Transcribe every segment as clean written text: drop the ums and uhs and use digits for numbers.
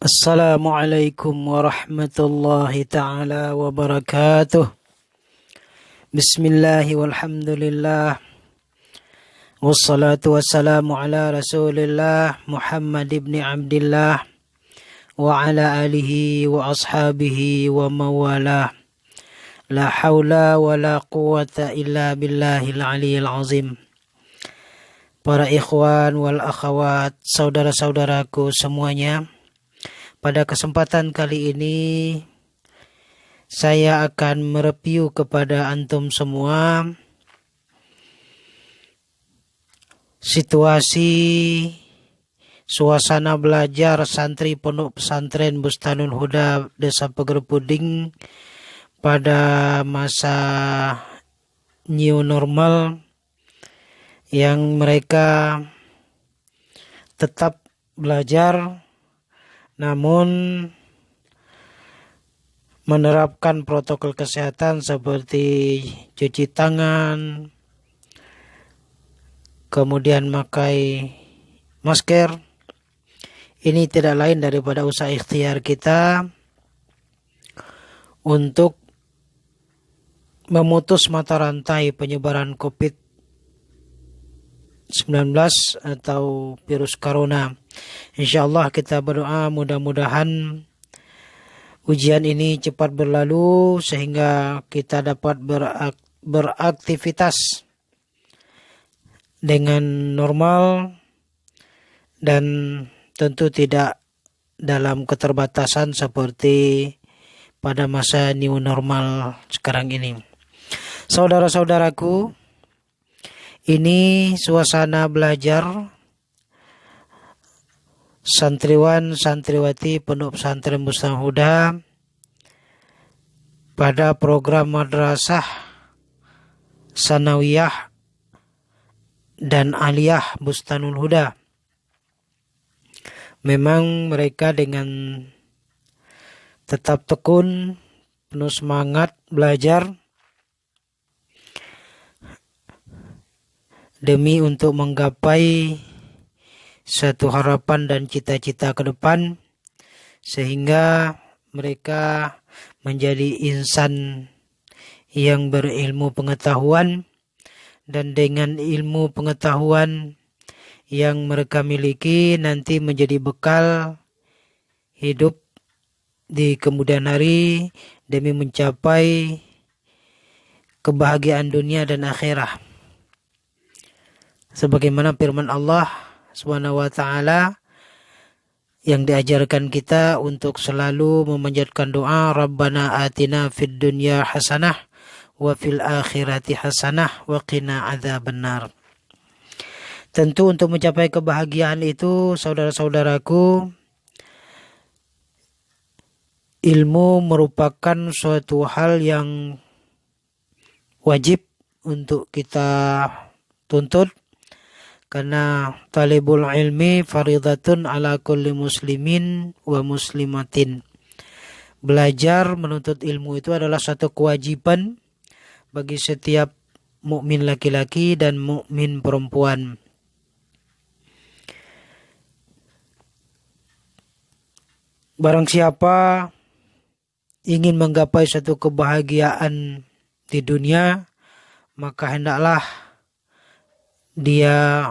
Assalamualaikum warahmatullahi ta'ala wabarakatuh. Bismillahi walhamdulillah. Wassalatu wassalamu ala rasulillah Muhammad ibn Abdillah wa ala alihi wa ashabihi wa mawalah. La hawla wa la quwata illa billahil aliyil azim. Para ikhwan wal akhwat, saudara-saudaraku semuanya, pada kesempatan kali ini saya akan mereview kepada antum semua situasi suasana belajar santri pondok pesantren Bustanul Huda Desa Peger Puding pada masa new normal yang mereka tetap belajar namun menerapkan protokol kesehatan seperti cuci tangan, kemudian memakai masker. Ini tidak lain daripada usaha ikhtiar kita untuk memutus mata rantai penyebaran COVID-19 atau virus corona. InsyaAllah kita berdoa mudah-mudahan ujian ini cepat berlalu sehingga kita dapat beraktivitas dengan normal dan tentu tidak dalam keterbatasan seperti pada masa new normal sekarang ini. Saudara-saudaraku, ini suasana belajar santriwan santriwati pondok pesantren Bustanul Huda pada program madrasah sanawiyah dan aliyah Bustanul Huda. Memang mereka dengan tetap tekun, penuh semangat belajar demi untuk menggapai satu harapan dan cita-cita ke depan sehingga mereka menjadi insan yang berilmu pengetahuan, dan dengan ilmu pengetahuan yang mereka miliki nanti menjadi bekal hidup di kemudian hari demi mencapai kebahagiaan dunia dan akhirat. Sebagaimana firman Allah Subhanahu wa ta'ala yang diajarkan kita untuk selalu memanjatkan doa, Rabbana atina fid dunya hasanah wa fil akhirati hasanah wa qina adzabannar. Tentu untuk mencapai kebahagiaan itu, saudara-saudaraku, ilmu merupakan suatu hal yang wajib untuk kita tuntut. Karena talibul ilmi faridatun ala kulli muslimin wa muslimatin. Belajar menuntut ilmu itu adalah satu kewajiban bagi setiap mukmin laki-laki dan mukmin perempuan. Barang siapa ingin menggapai satu kebahagiaan di dunia, maka hendaklah dia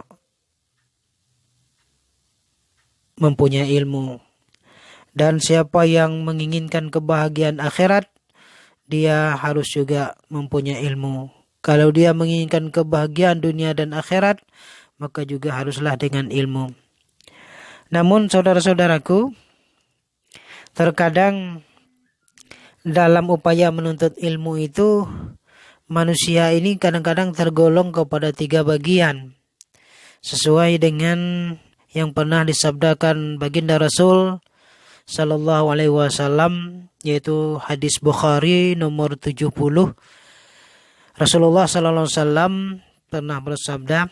mempunyai ilmu. Dan siapa yang menginginkan kebahagiaan akhirat, dia harus juga mempunyai ilmu. Kalau dia menginginkan kebahagiaan dunia dan akhirat, maka juga haruslah dengan ilmu. Namun saudara-saudaraku, terkadang dalam upaya menuntut ilmu itu, manusia ini kadang-kadang tergolong kepada 3 bagian. Sesuai dengan yang pernah disabdakan baginda Rasul Sallallahu Alaihi Wasallam, yaitu hadis Bukhari nomor 70. Rasulullah Sallallahu Alaihi Wasallam pernah bersabda,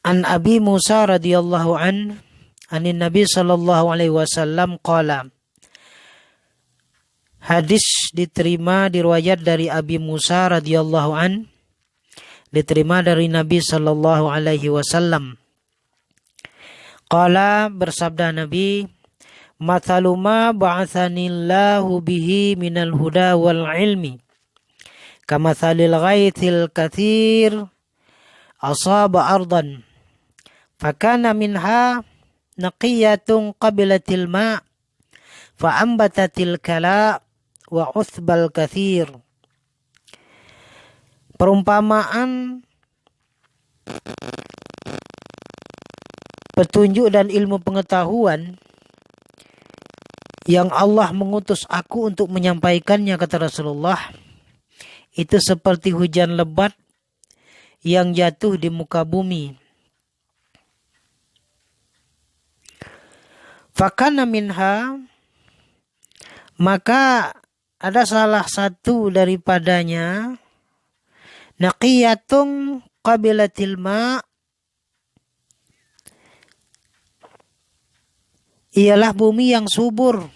An Abi Musa radhiyallahu anin Nabi Sallallahu Alaihi Wasallam qala. Hadis diterima diriwayat dari Abi Musa radhiyallahu diterima dari Nabi sallallahu alaihi wasallam. Qala, bersabda Nabi, mathalu ma ba'atsanillahu bihi minal huda wal ilmi kamathalil ghaithil katsir asaba ardan fakana minha naqiyatun qabilatil ma fa'ambatatil kala wa uthbal katsir. Perumpamaan petunjuk dan ilmu pengetahuan yang Allah mengutus aku untuk menyampaikannya, kata Rasulullah, itu seperti hujan lebat yang jatuh di muka bumi. Fakana minha, maka ada salah satu daripadanya, naqiyatun qabilatil ma, ialah bumi yang subur,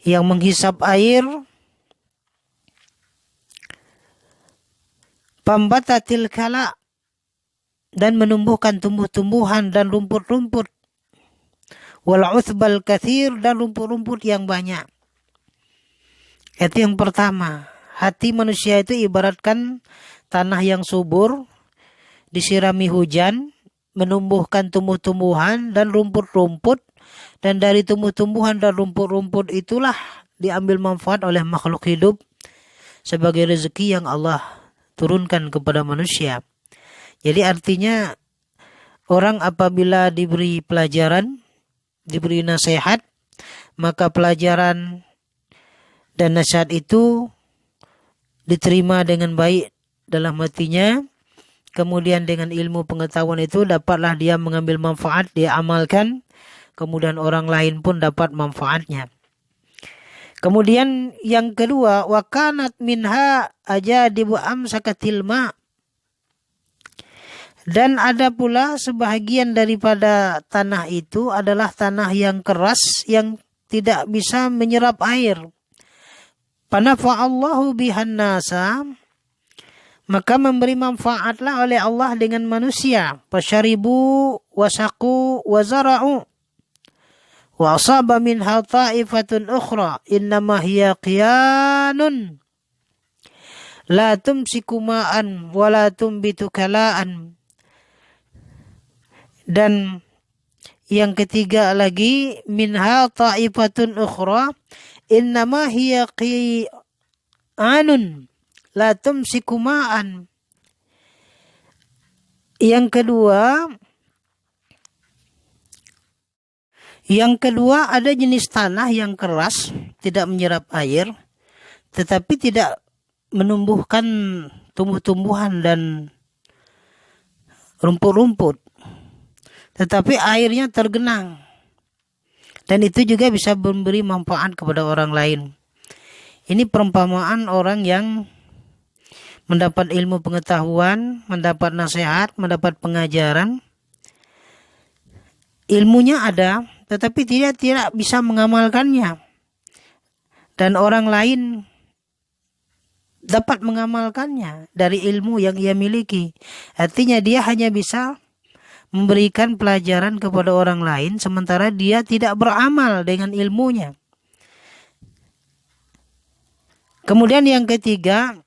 yang menghisap air, pambatatil kala, dan menumbuhkan tumbuh-tumbuhan dan rumput-rumput, wal uthbal katsir, dan rumput-rumput yang banyak. Itu yang pertama. Hati manusia itu ibaratkan tanah yang subur, disirami hujan, menumbuhkan tumbuh-tumbuhan dan rumput-rumput, dan dari tumbuh-tumbuhan dan rumput-rumput itulah diambil manfaat oleh makhluk hidup sebagai rezeki yang Allah turunkan kepada manusia. Jadi artinya orang apabila diberi pelajaran, diberi nasihat, maka pelajaran dan nasihat itu diterima dengan baik dalam hatinya. Kemudian dengan ilmu pengetahuan itu dapatlah dia mengambil manfaat, dia amalkan, kemudian orang lain pun dapat manfaatnya. Kemudian yang kedua, wa kanat minha ajadibu amsakatil ma, dan ada pula sebahagian daripada tanah itu adalah tanah yang keras yang tidak bisa menyerap air. Panafa'allahu bihan nasa, maka memberi manfaatlah oleh Allah dengan manusia. Fasyaribu wasaku wazara'u wa asaba minha ta'ifatun ukhra innama hiya qiyanun la tumsiku ma'an wa la tumbitu kala'an. Dan yang ketiga lagi, minha ta'ifatun ukhra innama hiya qiyanun la tumsiku ma'an. Yang kedua ada jenis tanah yang keras, tidak menyerap air, tetapi tidak menumbuhkan tumbuh-tumbuhan dan rumput-rumput, tetapi airnya tergenang. Dan itu juga bisa memberi manfaat kepada orang lain. Ini perumpamaan orang yang mendapat ilmu pengetahuan, mendapat nasihat, mendapat pengajaran. Ilmunya ada, tetapi tidak bisa mengamalkannya. Dan orang lain dapat mengamalkannya dari ilmu yang ia miliki. Artinya dia hanya bisa memberikan pelajaran kepada orang lain, sementara dia tidak beramal dengan ilmunya. Kemudian yang ketiga,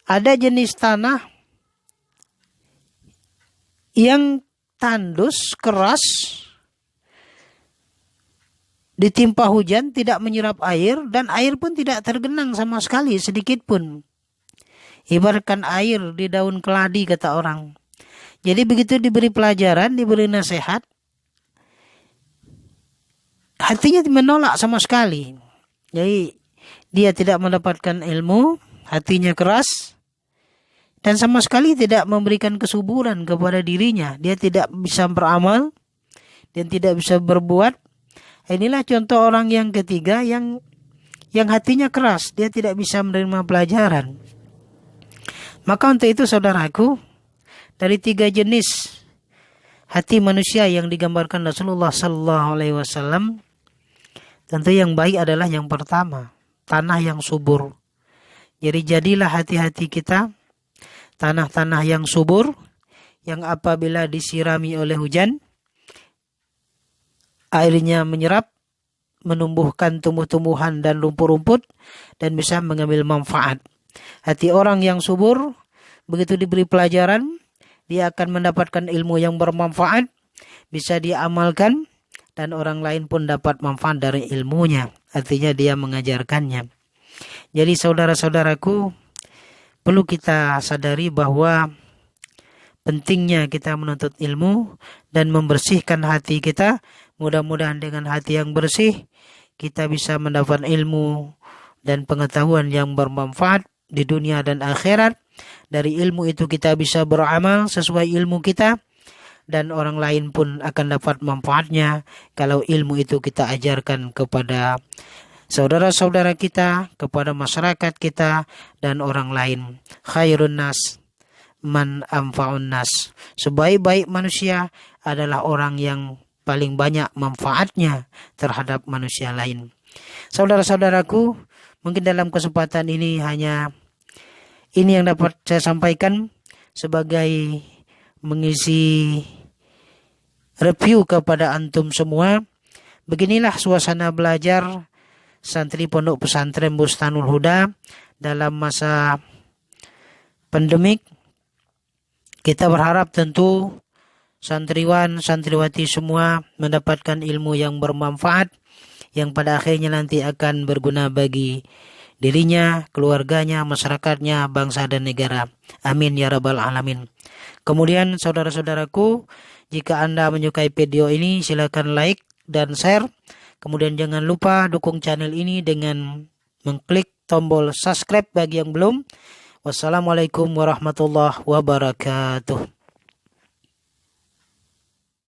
ada jenis tanah yang tandus, keras, ditimpa hujan, tidak menyerap air, dan air pun tidak tergenang sama sekali, sedikit pun. Ibaratkan air di daun keladi, kata orang. Jadi begitu diberi pelajaran, diberi nasihat, hatinya menolak sama sekali. Jadi dia tidak mendapatkan ilmu, hatinya keras, dan sama sekali tidak memberikan kesuburan kepada dirinya. Dia tidak bisa beramal dan tidak bisa berbuat. Inilah contoh orang yang ketiga yang hatinya keras, dia tidak bisa menerima pelajaran. Maka untuk itu saudaraku, dari 3 jenis hati manusia yang digambarkan Rasulullah SAW, tentu yang baik adalah yang pertama, tanah yang subur. Jadi jadilah hati-hati kita tanah-tanah yang subur, yang apabila disirami oleh hujan, airnya menyerap, menumbuhkan tumbuh-tumbuhan dan rumput-rumput, dan bisa mengambil manfaat. Hati orang yang subur, begitu diberi pelajaran, dia akan mendapatkan ilmu yang bermanfaat, bisa diamalkan, dan orang lain pun dapat manfaat dari ilmunya. Artinya dia mengajarkannya. Jadi saudara-saudaraku, perlu kita sadari bahwa pentingnya kita menuntut ilmu dan membersihkan hati kita. Mudah-mudahan dengan hati yang bersih, kita bisa mendapat ilmu dan pengetahuan yang bermanfaat di dunia dan akhirat. Dari ilmu itu kita bisa beramal sesuai ilmu kita, dan orang lain pun akan dapat manfaatnya kalau ilmu itu kita ajarkan kepada saudara-saudara kita, kepada masyarakat kita, dan orang lain. Khairun nas man anfa'un nas. Sebaik-baik manusia adalah orang yang paling banyak manfaatnya terhadap manusia lain. Saudara-saudaraku, mungkin dalam kesempatan ini hanya ini yang dapat saya sampaikan sebagai mengisi review kepada antum semua. Beginilah suasana belajar santri Pondok Pesantren Bustanul Huda dalam masa pandemik. Kita berharap tentu santriwan, santriwati semua mendapatkan ilmu yang bermanfaat, yang pada akhirnya nanti akan berguna bagi dirinya, keluarganya, masyarakatnya, bangsa dan negara. Amin ya rabbal alamin. Kemudian saudara-saudaraku, jika Anda menyukai video ini, silakan like dan share. Kemudian jangan lupa dukung channel ini dengan mengklik tombol subscribe bagi yang belum. Wassalamualaikum warahmatullahi wabarakatuh.